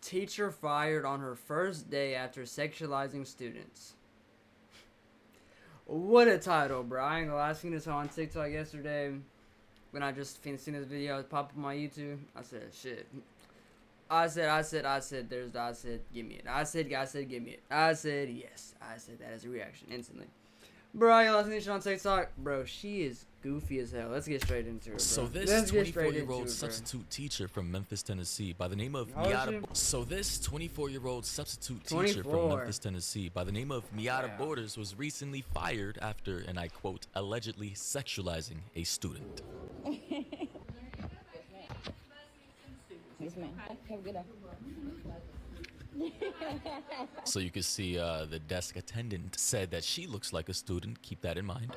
Teacher fired on her first day after sexualizing students. What a title, bro. I ain't gonna lie. I seen this on TikTok yesterday. When I just seen this video pop up on my YouTube. I said, shit. I said, give me it. I said, give me it. I said, yes. I said that as a reaction instantly. Bro, y'all seen this on TikTok? Bro, she is goofy as hell. Let's get straight into it, bro. So this 24-year-old substitute teacher from Memphis, Tennessee, by the name of Miata Borders was recently fired after, and I quote, allegedly sexualizing a student. Yes, ma'am. Have a good day. So you can see the desk attendant said that she looks like a student. Keep that in mind.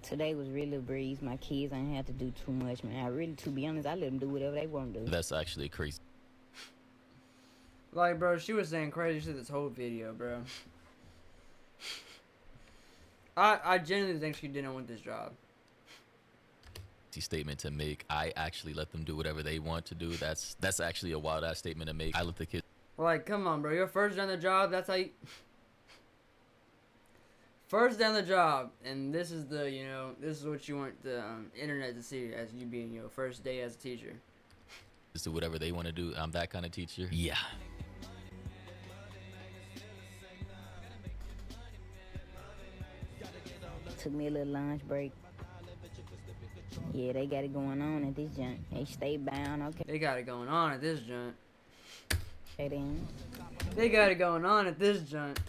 Today was really a breeze. My kids ain't had to do too much, man. I really, to be honest, I let them do whatever they want to do. That's actually crazy. Like, bro, she was saying crazy shit this whole video, bro. I genuinely think she didn't want this job. Statement to make. I actually let them do whatever they want to do. That's actually a wild ass statement to make. I let the kids. Like, come on, bro. You're first on the job. That's how you. First down the job, and this is the, you know, this is what you want the internet to see as you being your first day as a teacher. Just do whatever they want to do. I'm that kind of teacher. Yeah. Took me a little lunch break. Yeah, they got it going on at this joint. They stay bound, okay. They got it going on at this joint. Then. They got it going on at this joint.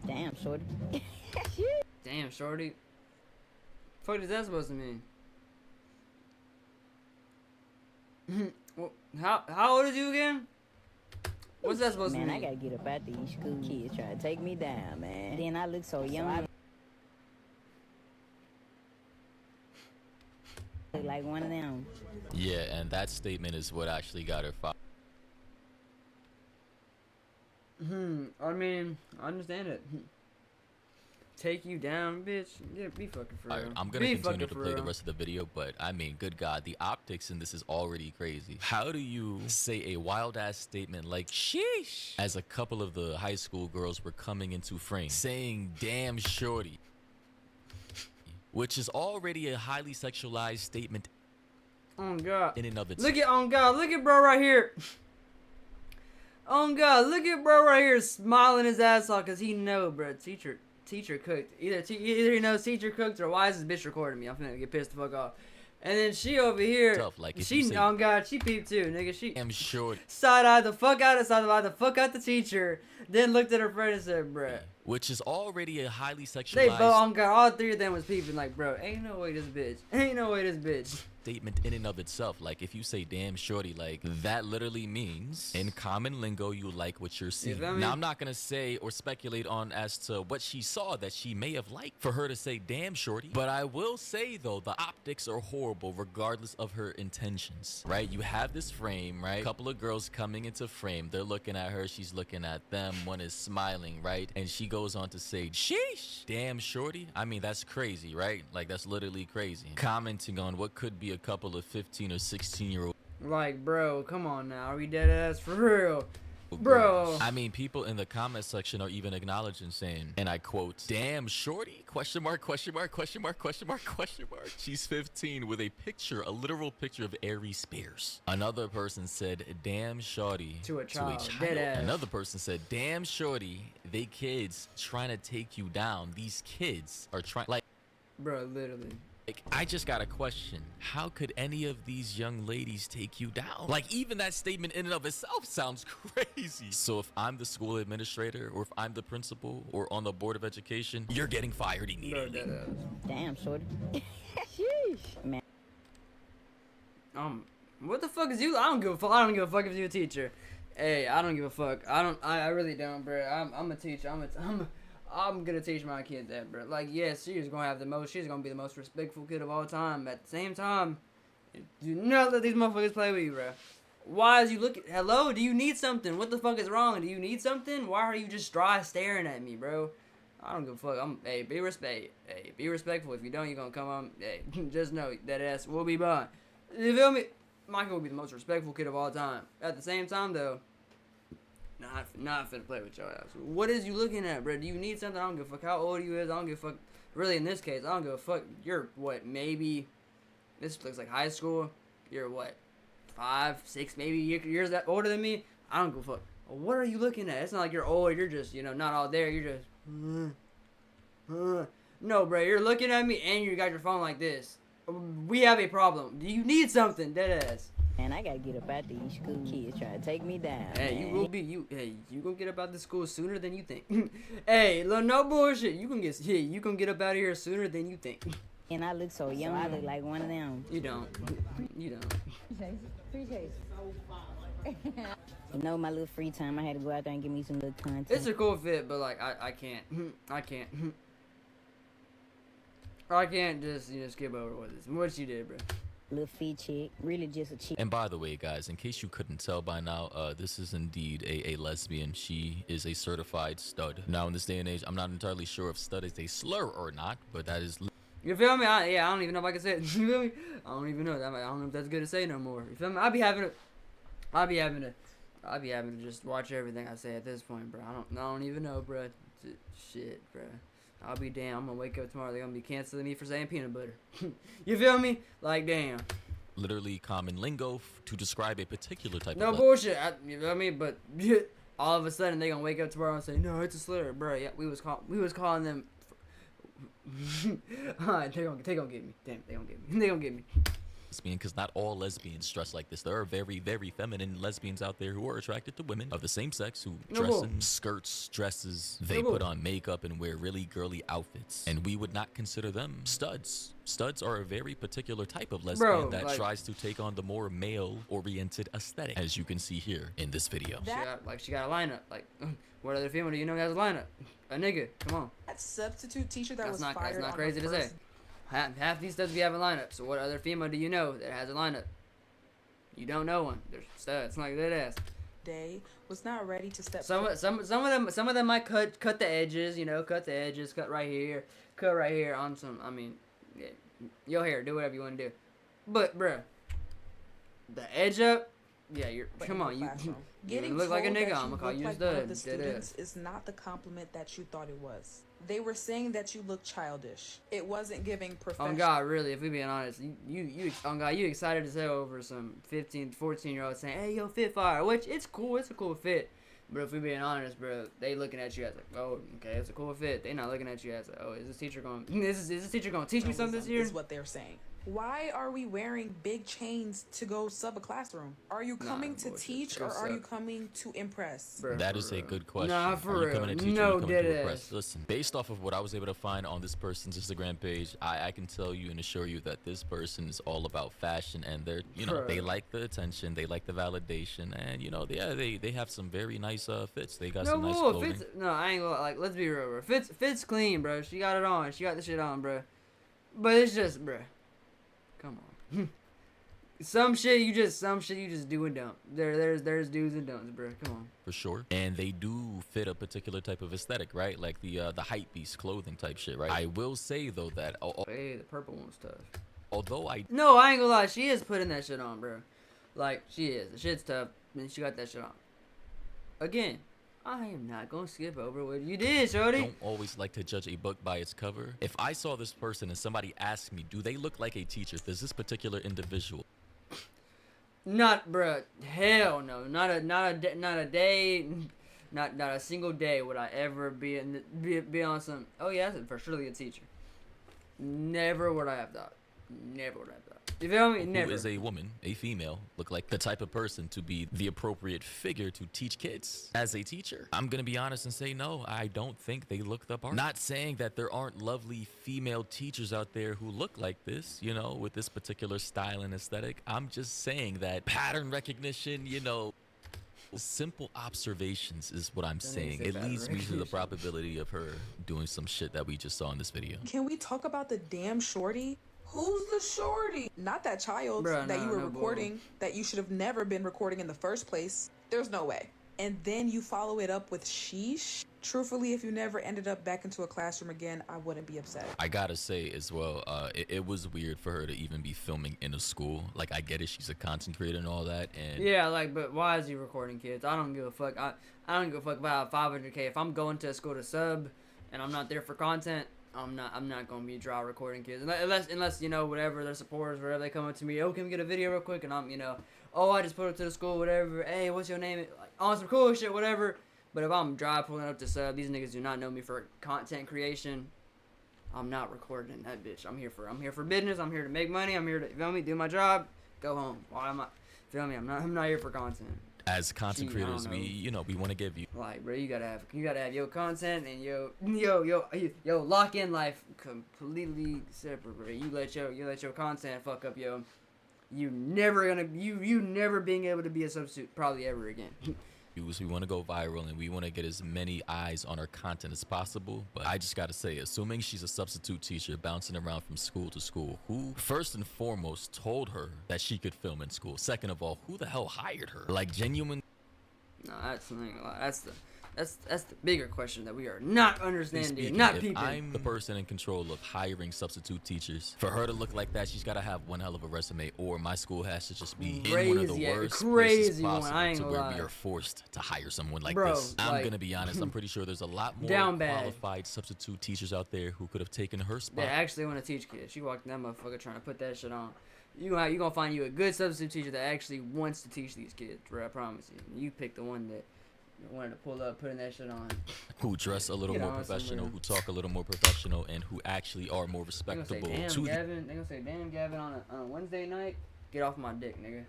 Damn, shorty. Damn, shorty. Fuck is that supposed to mean? Well, how old is you again? What's that supposed to mean? Man, I gotta get up out these school kids trying to take me down, man. Then I look so young. Look like one of them. Yeah, and that statement is what actually got her fired. I mean, I understand it. Take you down, bitch. Yeah, be fucking for real. I'm gonna continue to play the rest of the video, but I mean, good God, the optics in this is already crazy. How do you say a wild ass statement like sheesh as a couple of the high school girls were coming into frame, saying damn shorty, which is already a highly sexualized statement. Oh God! In and of itself. Look at, oh God, look at bro right here. Oh God, look at bro right here smiling his ass off because he know, bro. Teacher cooked. Either he knows teacher cooked or why is this bitch recording me? I'm finna get pissed the fuck off. And then she over here, tough, like she, oh God, she peeped too, nigga. She damn short. Side-eyed the fuck out the teacher. Then looked at her friend and said, bruh. Which is already a highly sexualized. They both, oh God, all three of them was peeping like, bro, ain't no way this bitch. Statement in and of itself. Like, if you say damn shorty, like, that literally means in common lingo you like what you're seeing. Now, I'm not gonna say or speculate on as to what she saw that she may have liked for her to say damn shorty, but I will say though the optics are horrible regardless of her intentions, right? You have this frame, right? Couple of girls coming into frame, they're looking at her, she's looking at them, one is smiling, right? And she goes on to say sheesh, damn shorty. I mean, that's crazy, right? Like, that's literally crazy. Commenting on what could be a couple of 15 or 16-year-old. Like, bro, come on now, are we dead ass for real? Bro. I mean, people in the comment section are even acknowledging, saying, and I quote, damn shorty, question mark, question mark, question mark, question mark, question mark. She's 15 with a picture, a literal picture of Aries Spears. Another person said, damn shorty. To a child. Dead ass. Another person said, damn shorty, they kids trying to take you down. These kids are trying, like. Bro, literally. Like, I just got a question. How could any of these young ladies take you down? Like, even that statement in and of itself sounds crazy. So if I'm the school administrator or if I'm the principal or on the board of education, you're getting fired immediately. Damn, shorty. Sheesh, man. What the fuck is you? I don't give a fuck. I don't give a fuck if you're a teacher. Hey, I don't give a fuck. I really don't, bro. I'm a teacher. I'm gonna teach my kid that, bro. Like, yes, she's gonna be the most respectful kid of all time. At the same time, do not let these motherfuckers play with you, bro. Why is you looking? Hello, do you need something? What the fuck is wrong? Do you need something? Why are you just dry staring at me, bro? I don't give a fuck. Hey, be respectful. If you don't, you're gonna come on. Hey, just know that ass will be burned. You feel me? Michael would be the most respectful kid of all time. At the same time, though, not finna play with your ass. What is you looking at, bro? Do you need something? I don't give a fuck how old you is. I don't give a fuck. Really, in this case, I don't give a fuck. You're what? Maybe this looks like high school. You're what? 5, 6, maybe years that older than me. I don't give a fuck. What are you looking at? It's not like you're old. You're just, you know, not all there. You're just. No, bro. You're looking at me and you got your phone like this. We have a problem. Do you need something? Deadass. And I gotta get up out these school kids trying to take me down. Hey, man. you will be you gonna get up out the school sooner than you think. Hey, look, no bullshit. You gonna get up out of here sooner than you think. And I look so young. I look like one of them. You don't. You don't. Appreciate it. You know, my little free time, I had to go out there and give me some little content. It's a cool fit, but like I can't. I can't. I can't just skip over with this. What you did, bro? Little feet chick, really just a chick. And by the way, guys, in case you couldn't tell by now, this is indeed a lesbian. She is a certified stud. Now, in this day and age, I'm not entirely sure if stud is a slur or not, but that is... You feel me? I don't even know if I can say it. You feel me? I don't even know. I don't know if that's good to say no more. You feel me? I'll be having to just watch everything I say at this point, bro. I don't even know, bro. Shit, bro. I'll be damn. I'm gonna wake up tomorrow. They're gonna be canceling me for saying peanut butter. You feel me? Like, damn. Literally common lingo to describe a particular type no of... bullshit. You feel me? But all of a sudden they gonna wake up tomorrow and say, no, it's a slur, bro. Yeah, we was calling them. Alright, they gonna get me. Damn, they gonna get me. They gonna get me. Lesbian, because not all lesbians dress like this. There are very, very feminine lesbians out there who are attracted to women of the same sex who dress in skirts, dresses. They put on makeup and wear really girly outfits. And we would not consider them studs. Studs are a very particular type of lesbian that tries to take on the more male-oriented aesthetic, as you can see here in this video. She got a lineup. Like, what other female do you know that has a lineup? A nigga. Come on. That substitute teacher that was fired. That's not crazy to say. Half these studs we have a lineup. So what other female do you know that has a lineup? You don't know one. They're studs. Like that ass. Day was not ready to step. Some of them might cut the edges. You know, cut the edges. Cut right here on some. I mean, yeah, your hair. Do whatever you want to do. But bruh, the edge up. Yeah, come on. You look like a nigga. I'm gonna call you stud. Students is not the compliment that you thought it was. They were saying that you look childish. It wasn't giving professional. On God, really, if we being honest, on God, you excited as hell over some 15, 14-year-olds saying, "Hey, yo, fit fire," which it's cool. It's a cool fit. But if we being honest, bro, they looking at you as like, oh, okay, it's a cool fit. They not looking at you as like, oh, is this teacher going to teach me something this year? Is what they're saying. Why are we wearing big chains to go sub a classroom? Are you coming to teach or are you coming to impress? Bro, that is a good question. Nah, for are you real. coming to teach No, or are you coming to deadass. impress? Listen, based off of what I was able to find on this person's Instagram page, I can tell you and assure you that this person is all about fashion and they're, they like the attention, they like the validation, and they have some very nice fits. They got some nice clothing. I ain't gonna let's be real, bro. Fits clean, bro. She got it on. She got the shit on, bro. But it's just, bro. Come on. Some shit you just do and don't. There's do's and don'ts, bro. Come on. For sure. And they do fit a particular type of aesthetic, right? Like the hype beast clothing type shit, right? I will say though that hey, the purple one's tough. Although I ain't gonna lie, she is putting that shit on, bro. Like she is. The shit's tough, and she got that shit on. Again, I am not gonna skip over what you did, shorty. Don't always like to judge a book by its cover. If I saw this person and somebody asked me, do they look like a teacher? Does this particular individual? Not, bruh. Hell no. Not a day. Not a single day would I ever be on some. Oh yeah, that's for surely a teacher. Never would I have thought. Never would I have thought. You feel me? Never. Who is a woman, a female, look like the type of person to be the appropriate figure to teach kids as a teacher? I'm gonna be honest and say no, I don't think they look the part. Not saying that there aren't lovely female teachers out there who look like this, with this particular style and aesthetic. I'm just saying that pattern recognition, simple observations is what I'm saying. It leads me to the probability of her doing some shit that we just saw in this video. Can we talk about the damn shorty? Who's the shorty? Not that child that you were recording, that you should have never been recording in the first place. There's no way. And then you follow it up with sheesh. Truthfully, if you never ended up back into a classroom again, I wouldn't be upset. I gotta say as well, it was weird for her to even be filming in a school. Like, I get it, she's a content creator and all that, and yeah, like, but why is he recording kids? I don't give a fuck. I don't give a fuck about 500K. If I'm going to a school to sub and I'm not there for content, I'm not gonna be dry recording kids unless you know, whatever their supporters, whatever, they come up to me, oh, can we get a video real quick, and I'm, you know, oh, I just put it to the school, whatever, hey, what's your name, like, on some cool shit, whatever. But if I'm dry pulling up to sub, these niggas do not know me for content creation. I'm not recording that bitch. I'm here for business. I'm here to make money. I'm here to, feel me, do my job, go home. Why am I, feel me? I'm not here for content. As content creators, we want to give you, like, bro, you gotta have your content and yo lock in life completely separate, bro. You let your content fuck up you never being able to be a substitute probably ever again. we want to go viral and we want to get as many eyes on our content as possible. But I just gotta say, assuming she's a substitute teacher bouncing around from school to school, who first and foremost told her that she could film in school? Second of all, who the hell hired her? Like, genuine. No, that's the bigger question that we are not understanding. Speaking, not if people. I'm the person in control of hiring substitute teachers, for her to look like that, she's got to have one hell of a resume, or my school has to just be in one of the worst places possible to where we are forced to hire someone like this. I'm gonna be honest, I'm pretty sure there's a lot more qualified substitute teachers out there who could have taken her spot. They actually want to teach kids. She walked in that motherfucker trying to put that shit on. You gonna find you a good substitute teacher that actually wants to teach these kids, bro. I promise you. You pick the one that wanted to pull up, putting that shit on. Who dress a little more professional, who talk a little more professional, and who actually are more respectable. They gonna say, damn, Gavin, on a Wednesday night, get off my dick, nigga.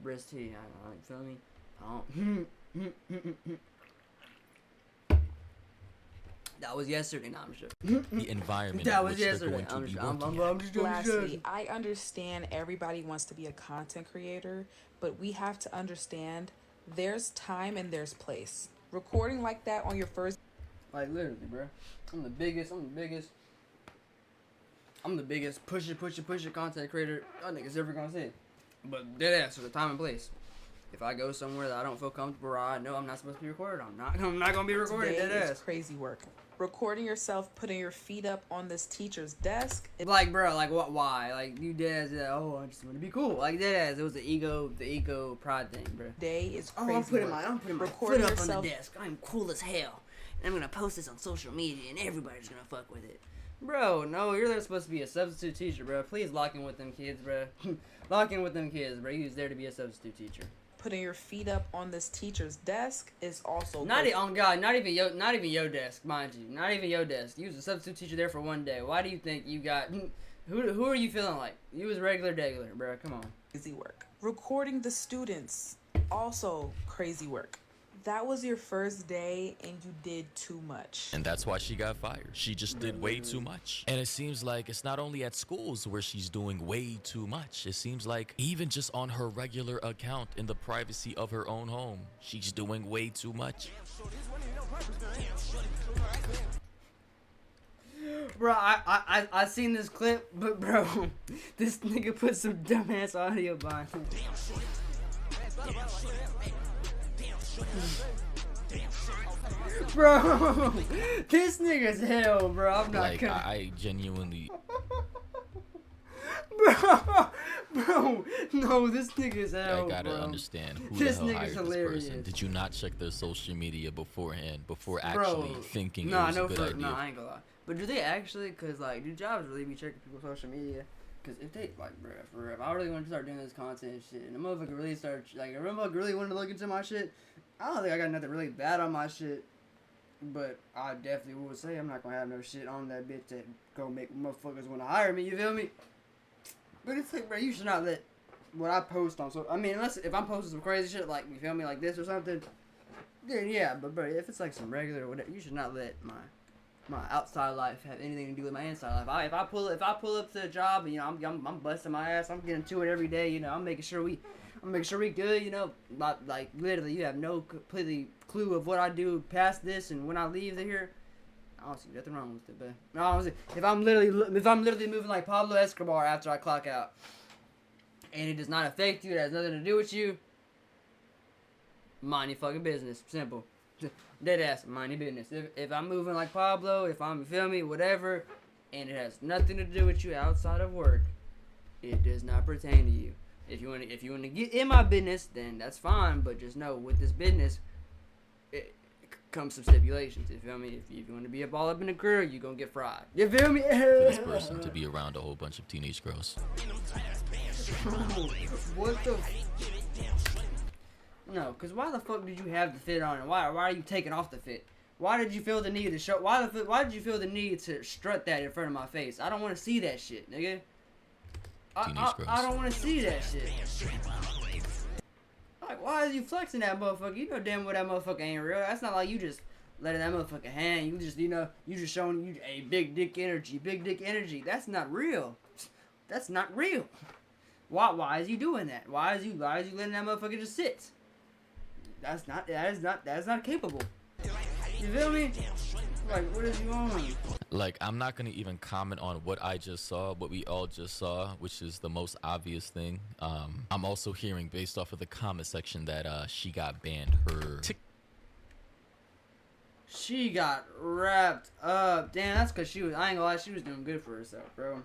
Breast tea, I don't feel me. I don't. That was yesterday. No, I'm sure. The environment. That was yesterday. I'm just Lastly, I understand everybody wants to be a content creator, but we have to understand there's time and there's place. Recording like that on your first, like, literally, bro. I'm the biggest push it content creator I think it's ever gonna say. But dead ass, there's a time and place. If I go somewhere that I don't feel comfortable, or I know I'm not supposed to be recorded, I'm not gonna be recorded. Today dead is ass. crazy work. Recording yourself, putting your feet up on this teacher's desk. Like, bro, like, what? Why? Like, you dead ass. Oh, I just want to be cool. Like, dead ass. It was the ego pride thing, bro. Day is crazy. I'm putting my foot up on the desk. I'm cool as hell, and I'm gonna post this on social media, and everybody's gonna fuck with it. Bro, no, you're supposed to be a substitute teacher, bro. Please lock in with them kids, bro. Lock in with them kids, bro. You was there to be a substitute teacher. Putting your feet up on this teacher's desk is also not even your desk, mind you. Not even your desk. You was a substitute teacher there for one day. Why do you think you got? Who are you feeling like? You was regular, bro. Come on. Crazy work. Recording the students, also crazy work. That was your first day and you did too much. And that's why she got fired. She just did way too much. And it seems like it's not only at schools where she's doing way too much. It seems like even just on her regular account in the privacy of her own home, she's doing way too much. Bro, I seen this clip, but bro, this nigga put some dumbass audio behind it. Bro, this nigga's hell, bro. I'm not like, gonna. I genuinely. Bro, no, this nigga's hell. I gotta bro. Understand who this the hell nigga's hired hilarious. this person. Did you not check their social media beforehand before actually thinking it was a good idea? No, I ain't gonna lie. But do they actually? Cause like, do jobs really be checking people's social media? Cause if they like, bro, for real, if I really want to start doing this content and shit, and the motherfucker really start like, if a motherfucker really wanted to look into my shit, I don't think I got nothing really bad on my shit. But I definitely would say I'm not gonna have no shit on that bitch that go make motherfuckers want to hire me. You feel me? But it's like, bro, you should not let what I post on. So I mean, unless if I'm posting some crazy shit like, you feel me, like this or something, then yeah. But bro, if it's like some regular or whatever, you should not let my outside life have anything to do with my inside life. If I pull up to a job, and, you know, I'm busting my ass. I'm getting to it every day. You know, I'm making sure we good. You know, like literally, you have no completely clue of what I do past this, and when I leave here, I don't see nothing wrong with it. But no, honestly, if I'm literally moving like Pablo Escobar after I clock out, and it does not affect you, it has nothing to do with you, mind your fucking business. Simple. Dead ass, mind your business. If I'm moving like Pablo, if I'm, you feel me, whatever, and it has nothing to do with you outside of work, it does not pertain to you. If you want to get in my business, then that's fine. But just know, with this business, it comes some stipulations. You feel me? If you want to be all up in the career, you gonna get fried. You feel me? For this person to be around a whole bunch of teenage girls. What the? No, cause why the fuck did you have the fit on, and why are you taking off the fit? Why did you feel the need to show? Why did you feel the need to strut that in front of my face? I don't want to see that shit, nigga. I don't want to see that shit. Like, why are you flexing that motherfucker? You know damn well that motherfucker ain't real. That's not like you just letting that motherfucker hang. You just, you just showing you a big dick energy. Big dick energy. That's not real. That's not real. Why is you doing that? Why is you letting that motherfucker just sit? That is not capable. You feel me? Like, what is you on? Like, I'm not gonna even comment on what I just saw, what we all just saw, which is the most obvious thing. I'm also hearing, based off of the comment section, that she got banned. She got wrapped up. Damn, that's cause I ain't gonna lie, she was doing good for herself, bro.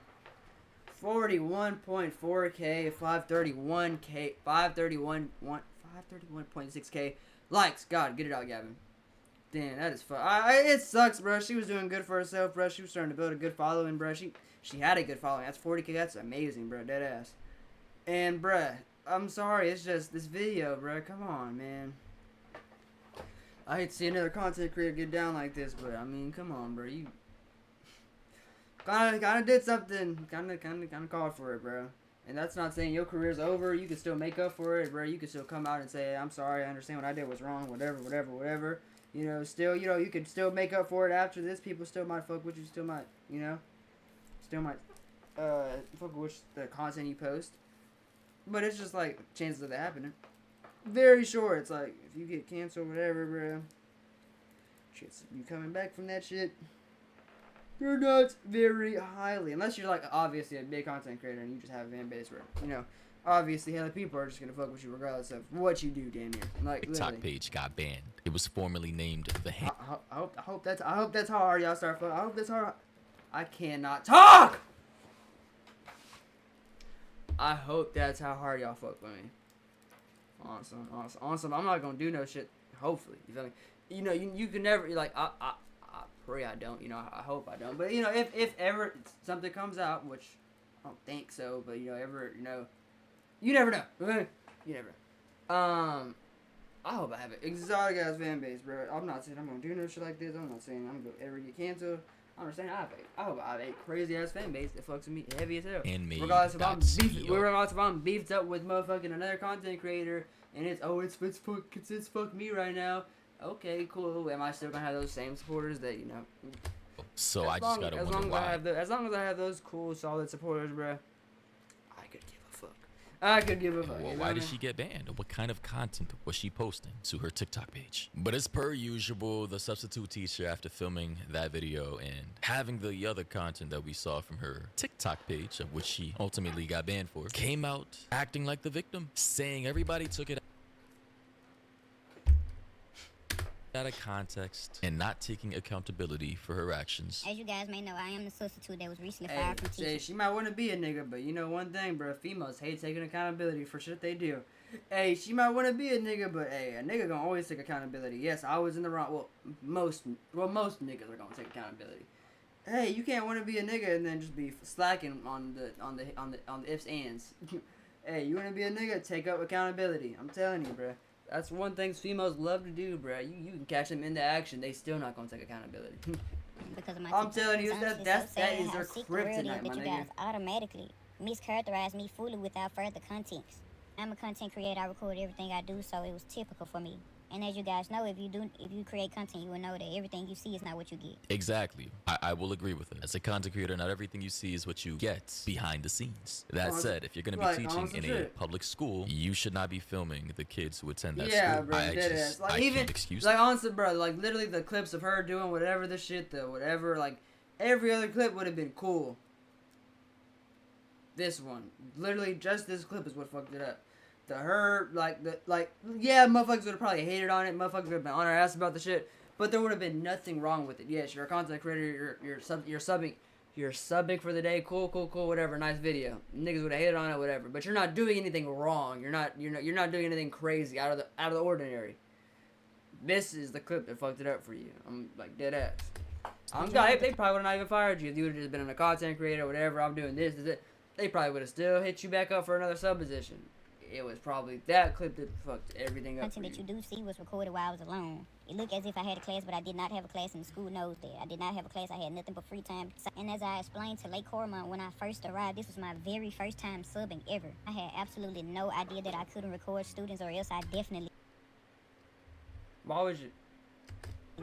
41.4K, 531K, 531.6K likes. God, get it out, Gavin. Damn, that is fun. It sucks, bro. She was doing good for herself, bro. She was starting to build a good following, bro. She had a good following. That's 40K. That's amazing, bro. Dead ass. And, bro, I'm sorry. It's just this video, bro. Come on, man. I hate to see another content creator get down like this, but I mean, come on, bro. You kind of did something. Kind of called for it, bro. And that's not saying your career's over. You can still make up for it, bro. You can still come out and say, I'm sorry. I understand what I did was wrong. Whatever. You know, still, you can still make up for it after this. People still might fuck with you. Still might, still might fuck with the content you post. But it's just like chances of that happening very short. It's like if you get canceled, whatever, bro. Shit's you coming back from that shit. You're not very highly, unless you're like obviously a big content creator and you just have a fan base where obviously hella people are just gonna fuck with you regardless of what you do, damn near. Like TikTok literally. page got banned. It was formerly named the I hope that's how hard y'all start fucking. I hope that's hard. I cannot talk. I hope that's how hard y'all fuck with me. Awesome. I'm not gonna do no shit. Hopefully, you feel me? You can never. Like I pray I don't. I hope I don't. But if ever something comes out, which I don't think so, but ever you never know. Okay? You never know. I hope I have an exotic ass fan base, bro. I'm not saying I'm gonna do no shit like this. I'm not saying I'm gonna ever get canceled. I'm just saying I hope I have a crazy ass fan base that fucks with me heavy as hell. Regardless if I'm beefed up with motherfucking another content creator and it's fuck me right now. Okay, cool. Am I still gonna have those same supporters that So I just gotta wonder why. As long as I have those cool, solid supporters, bro, I could give a fuck. Well, why did she get banned? What kind of content was she posting to her TikTok page? But as per usual, the substitute teacher, after filming that video and having the other content that we saw from her TikTok page, of which she ultimately got banned for, came out acting like the victim, saying everybody took it out of context and not taking accountability for her actions. As you guys may know, I am the substitute that was recently fired from teaching. She might want to be a nigga, but you know one thing, bro, females hate taking accountability for shit they do. Hey, she might want to be a nigga, but hey, a nigga gonna always take accountability. Yes, I was in the wrong. Well, most niggas are gonna take accountability. Hey, you can't want to be a nigga and then just be slacking on the ifs ands. Hey, you want to be a nigga? Take up accountability. I'm telling you, bro. That's one thing females love to do, bro. You can catch them into action. They still not gonna take accountability. Because of my I'm telling you, that is their kryptonite, my nigga. You guys automatically mischaracterize me fully without further context. I'm a content creator. I record everything I do, so it was typical for me. And as you guys know, if you create content, you will know that everything you see is not what you get. Exactly. I will agree with it. As a content creator, not everything you see is what you get behind the scenes. That said, if you're going to be teaching in a public school, you should not be filming the kids who attend that school. Yeah, bro, I can't excuse like, honestly, bro, like, literally the clips of her doing whatever the shit, like, every other clip would have been cool. This one. Literally, just this clip is what fucked it up. yeah, motherfuckers would have probably hated on it. Motherfuckers would have been on our ass about the shit. But there would have been nothing wrong with it. Yes, you're a content creator. You're subbing for the day. Cool, whatever. Nice video. Niggas would have hated on it, whatever. But you're not doing anything wrong. You're not doing anything crazy out of the ordinary. This is the clip that fucked it up for you. I'm like dead ass. They probably would have not even fired you if you would have just been a content creator or whatever. I'm doing this. They probably would have still hit you back up for another sub position. It was probably that clip that fucked everything up. Content that you do see was recorded while I was alone. It looked as if I had a class, but I did not have a class, and the school knows that. I did not have a class. I had nothing but free time. And as I explained to Lake Cormont when I first arrived, this was my very first time subbing ever. I had absolutely no idea that I couldn't record students, or else I definitely Why would you?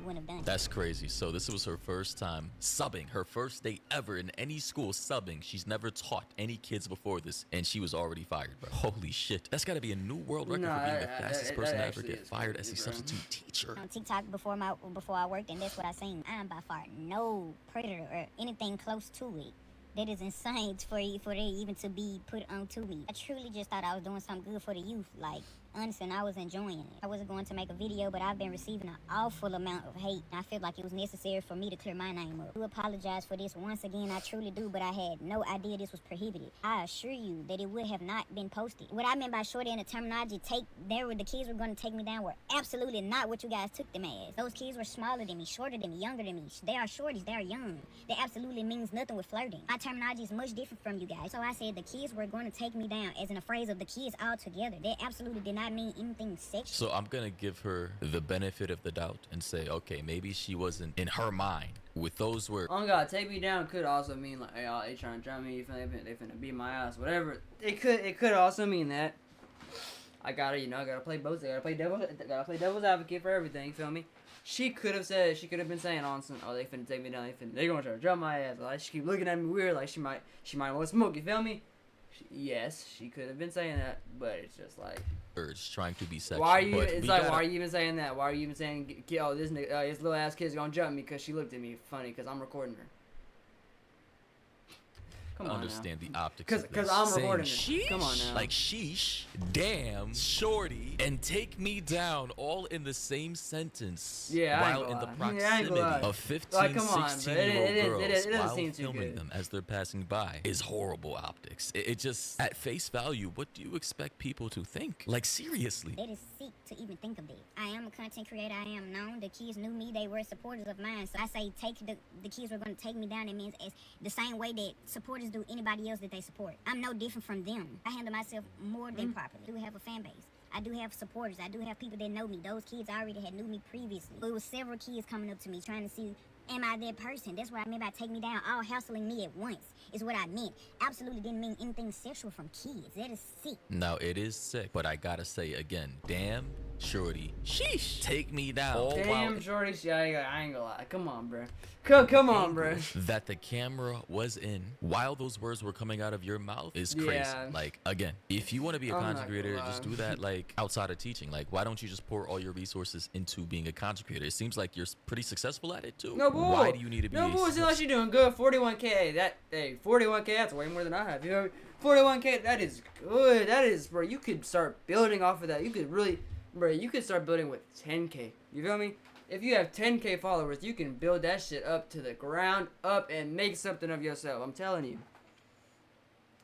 wouldn't have done. That's crazy. So this was her first time subbing, her first day ever in any school subbing. She's never taught any kids before this, and she was already fired, bro. Holy shit. That's got to be a new world record for being the fastest person to ever get fired as a substitute teacher. On TikTok before I worked, and that's what I seen. I am by far no predator or anything close to it. That is insane for they even to be put onto me. I truly just thought I was doing something good for the youth. Like, honestly, and I was enjoying it. I wasn't going to make a video, but I've been receiving an awful amount of hate. I feel like it was necessary for me to clear my name up. I do apologize for this once again. I truly do, but I had no idea this was prohibited. I assure you that it would have not been posted. What I meant by shorty in the terminology, the kids were going to take me down were absolutely not what you guys took them as. Those kids were smaller than me, shorter than me, younger than me. They are shorties, they are young. That absolutely means nothing with flirting. My terminology is much different from you guys. So I said the kids were going to take me down as in a phrase of the kids all together. That absolutely did not mean anything sexual. So I'm gonna give her the benefit of the doubt and say, okay, maybe she wasn't in her mind with those words. Oh God, take me down could also mean like, hey, y'all, they trying to jump me, they finna beat my ass, whatever. It could also mean that. I gotta play both. I gotta play devil's advocate for everything. You feel me? She could have been saying on some, oh, they finna take me down, they gonna try to jump my ass. Like, she keep looking at me weird, like she might want to smoke. You feel me? Yes, she could have been saying that, but it's just like, trying to be sexual. why are you? It's like, why are you even saying that? Why are you even saying, oh, this little ass kid's gonna jump me because she looked at me funny because I'm recording her? Come on understand now. The optics because I'm recording sheesh, it. Come on now. Like sheesh, damn, shorty, and take me down all in the same sentence. Yeah, while in the proximity of 15, like, 16-year-old girls it while seem too filming good. them as they're passing by is horrible optics. It just, at face value, what do you expect people to think? Like, seriously. That is sick to even think of that. I am a content creator. I am known. The kids knew me. They were supporters of mine. So I say the kids were going to take me down. It means as the same way that supporters do anybody else that they support. I'm no different from them. I handle myself more than properly. I do have a fan base. I do have supporters. I do have people that know me. Those kids already had knew me previously. It was several kids coming up to me trying to see, am I that person? That's what I meant by take me down. All hassling me at once is what I meant. Absolutely didn't mean anything sexual from kids. That is sick. Now, it is sick, but I gotta say again, damn, shorty, sheesh, take me down. Damn, shorty, I ain't gonna lie. Come on, bro. Come on, bro. That the camera was in while those words were coming out of your mouth is crazy. Yeah. Like, again, if you want to be a content creator, just do that like outside of teaching. Like, why don't you just pour all your resources into being a content creator? It seems like you're pretty successful at it too. No bull. Why do you need to be? No bull. See, like you're doing good. 41K. 41K. That's way more than I have. You know, 41K. That is good. That is, bro. You could start building off of that. You could really, bro. You could start building with 10K. You feel me? If you have 10K followers, you can build that shit up to the ground up and make something of yourself. I'm telling you.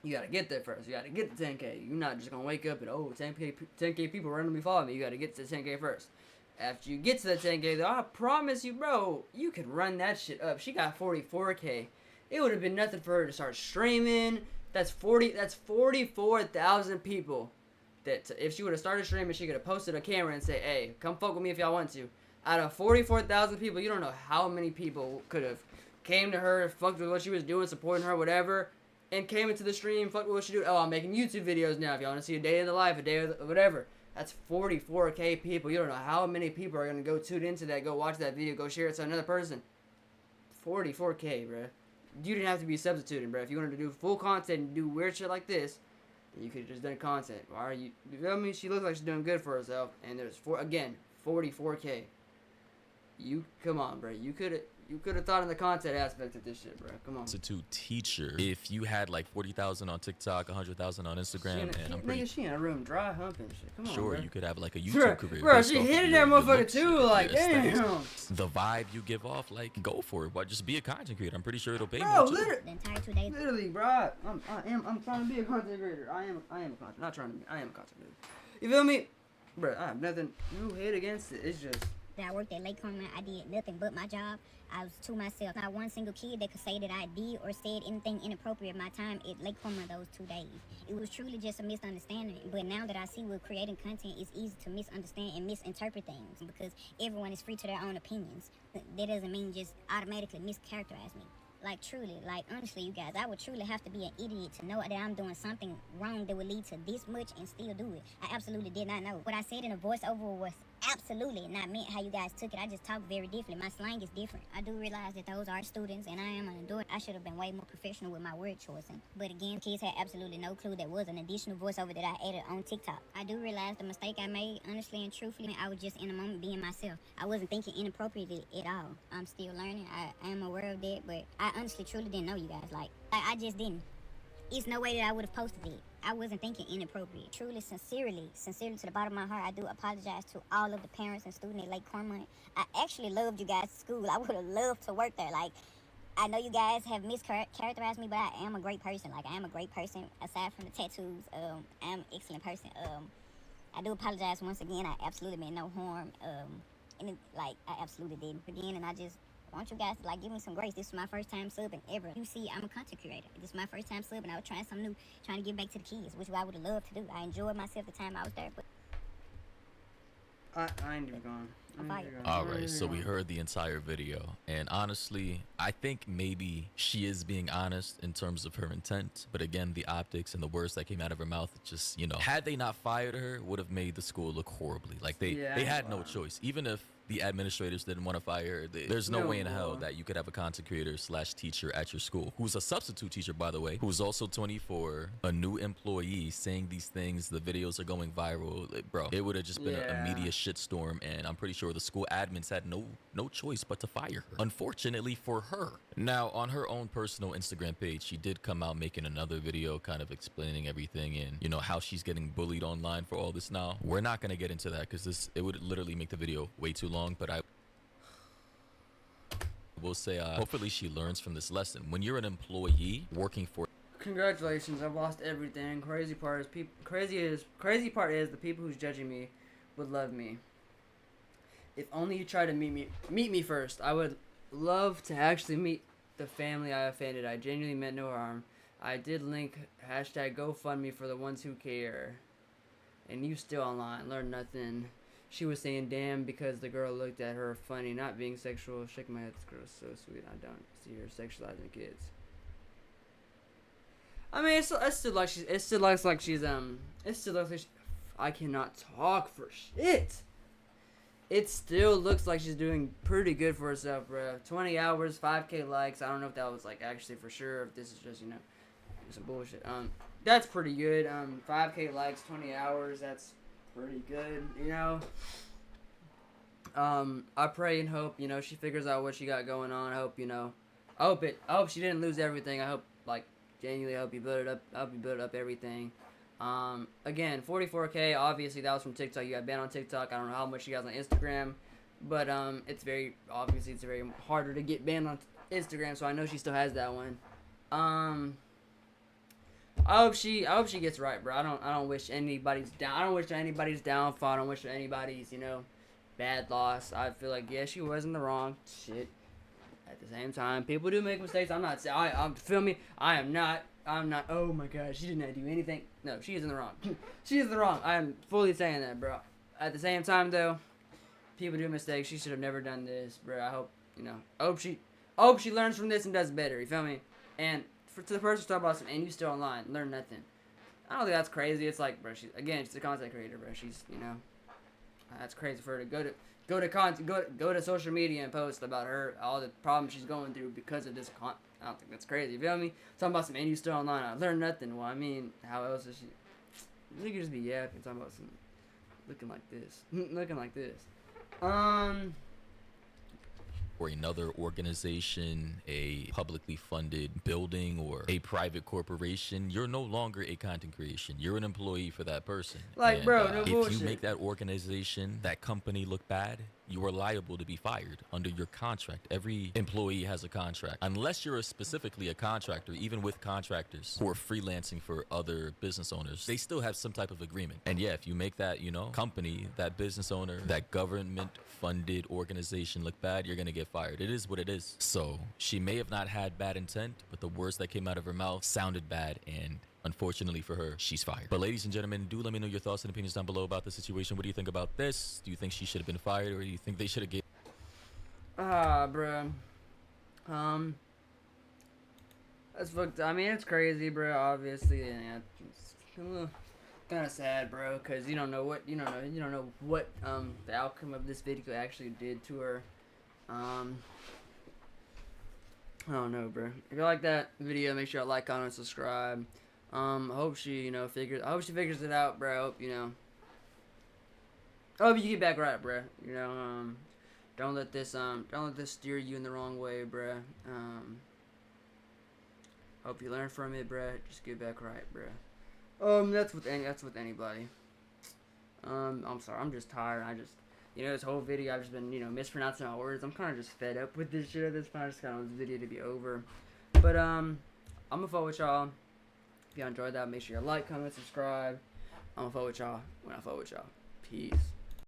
You gotta get there first. You gotta get the 10K. You're not just gonna wake up and, oh, 10K people randomly follow me. You gotta get to the 10K first. After you get to the 10K, though, I promise you, bro, you can run that shit up. She got 44K. It would have been nothing for her to start streaming. That's 44,000 people. That if she would have started streaming, she could have posted a camera and say, hey, come fuck with me if y'all want to. Out of 44,000 people, you don't know how many people could have came to her, fucked with what she was doing, supporting her, whatever, and came into the stream, fucked with what she do. Oh, I'm making YouTube videos now. If y'all want to see a day in the life, a day of whatever. That's 44K people. You don't know how many people are going to go tune into that, go watch that video, go share it to another person. 44K, bro. You didn't have to be substituting, bro. If you wanted to do full content and do weird shit like this, you could have just done content. Why are you feel me? She looks like she's doing good for herself, and there's 44K. You come on, bro. You could You could have thought in the content aspect of this shit, bro. Come on. Substitute teacher. If you had like 40,000 on TikTok, 100,000 on Instagram, she in a room dry humping shit. Come on, sure, bro. you could have like a YouTube career. Bro, she hit that motherfucker too. Like, damn. The vibe you give off, like, go for it. But just be a content creator. I'm pretty sure it'll pay bro, more. Literally, the entire 2 days. Literally, bro. I'm trying to be a content creator. I am a content. Not trying to be. I am a content creator. You feel me, bro? I have nothing. No hate against it. It's just. I worked at Lake Cornwall. I did nothing but my job. I was to myself. Not one single kid that could say that I did or said anything inappropriate my time at Lake Cornwall those 2 days. It was truly just a misunderstanding. But now that I see with creating content, it's easy to misunderstand and misinterpret things because everyone is free to their own opinions. That doesn't mean just automatically mischaracterize me. Like, truly, like, honestly, you guys, I would truly have to be an idiot to know that I'm doing something wrong that would lead to this much and still do it. I absolutely did not know. What I said in a voiceover was absolutely not meant how you guys took it. I just talk very differently. My slang is different. I do realize that those are students and I am an adult. I should have been way more professional with my word choosing. But again, kids had absolutely no clue there was an additional voiceover that I added on TikTok. I do realize the mistake I made, honestly and truthfully. I was just in a moment being myself. I wasn't thinking inappropriately at all. I'm still learning. I am aware of that, but I honestly truly didn't know you guys. Like I just didn't. It's no way that I would have posted it. I wasn't thinking inappropriate. Truly, sincerely to the bottom of my heart, I do apologize to all of the parents and students at Lake Cornwall. I actually loved you guys at school. I would have loved to work there. Like, I know you guys have mischaracterized me, but I am a great person. Like, I am a great person. Aside from the tattoos, I am an excellent person. I do apologize once again. I absolutely meant no harm. I absolutely did again, and I just want you guys to like give me some grace. This is my first time subbing ever. You see, I'm a content creator. This is my first time subbing. I was trying something new, trying to give back to the kids, which I would have loved to do. I enjoyed myself the time I was there, but I ain't even gone. Alright, so we heard the entire video, and honestly, I think maybe she is being honest in terms of her intent, but again, the optics and the words that came out of her mouth, just, you know, had they not fired her, would have made the school look horribly. Like, they had no choice. Even if the administrators didn't want to fire her, there's no way in hell that you could have a content creator / teacher at your school, who's a substitute teacher, by the way, who's also 24, a new employee, saying these things. The videos are going viral. Bro, it would have just been a media shitstorm, and I'm pretty sure the school admins had no choice but to fire her, unfortunately for her. Now, on her own personal Instagram page, she did come out making another video kind of explaining everything and, you know, how she's getting bullied online for all this. Now, we're not going to get into that because it would literally make the video way too long, but I will say hopefully she learns from this lesson. When you're an employee working for... Congratulations, I've lost everything. Crazy part is the people who's judging me would love me. If only you try to meet me first. I would love to actually meet the family I offended. I genuinely meant no harm. I did link hashtag GoFundMe for the ones who care. And you still online, learn nothing. She was saying damn because the girl looked at her funny, not being sexual. Shaking my head, this girl's so sweet. I don't see her sexualizing kids. I mean, it still looks like she's I cannot talk for shit. It still looks like she's doing pretty good for herself, bro. 20 hours, 5K likes. I don't know if that was like actually for sure. If this is just, you know, some bullshit. That's pretty good. 5K likes, 20 hours. That's pretty good, you know. I pray and hope, you know, she figures out what she got going on. I hope, you know, I hope she didn't lose everything. I hope, like, genuinely, I hope you build it up. I hope you build up everything. Again, 44K, obviously that was from TikTok. You got banned on TikTok. I don't know how much you guys on Instagram, but it's very harder to get banned on Instagram, so I know she still has that one. I hope she gets right, bro. I don't wish anybody's down. I don't wish anybody's downfall. I don't wish anybody's, you know, bad loss. I feel like, yeah, she was in the wrong shit. At the same time, people do make mistakes. I'm not saying feel me. I'm not. Oh my god, she didn't do anything. No, she is in the wrong. She is in the wrong. I am fully saying that, bro. At the same time, though, people do mistakes. She should have never done this, bro. I hope, you know. I hope she learns from this and does better. You feel me? And to the person talking about some, and you still online, learn nothing. I don't think that's crazy. It's like, bro, she's a content creator, bro. She's, you know, that's crazy for her to go to social media and post about her, all the problems she's going through because of this I don't think that's crazy. You feel me? Talking about some, and you still online. I learned nothing. Well, I mean, how else is she? You could just be yapping, talking about some, looking like this, looking like this. or another organization, a publicly funded building, or a private corporation, you're no longer a content creation. You're an employee for that person. Like, And, bro, no if bullshit. you make that organization, that company look bad, you are liable to be fired under your contract. Every employee has a contract. Unless you're specifically a contractor, even with contractors who are freelancing for other business owners, they still have some type of agreement. And yeah, if you make that, company, that business owner, that government funded organization look bad, you're gonna get fired. It is what it is. So she may have not had bad intent, but the words that came out of her mouth sounded bad, and unfortunately for her, she's fired. But ladies and gentlemen, do let me know your thoughts and opinions down below about the situation. What do you think about this? Do you think she should have been fired, or do you think they should have given... Bruh. That's fucked. I mean, it's crazy, bro. Obviously, and it's kind of sad, bro, because you don't know what the outcome of this video actually did to her. I don't know, bro. If you like that video, make sure to like, comment, subscribe. I hope she, figures it out, bro. I hope, I hope you get back right, bro. Don't let this steer you in the wrong way, bro. Hope you learn from it, bro. Just get back right, bro. That's with anybody. I'm sorry. I'm just tired. This whole video I've just been, mispronouncing my words. I'm kind of just fed up with this shit at this point. I just kind of want this video to be over. But I'm gonna follow with y'all. If y'all enjoyed that, make sure you like, comment, subscribe. I'm gonna follow with y'all when I follow with y'all. Peace.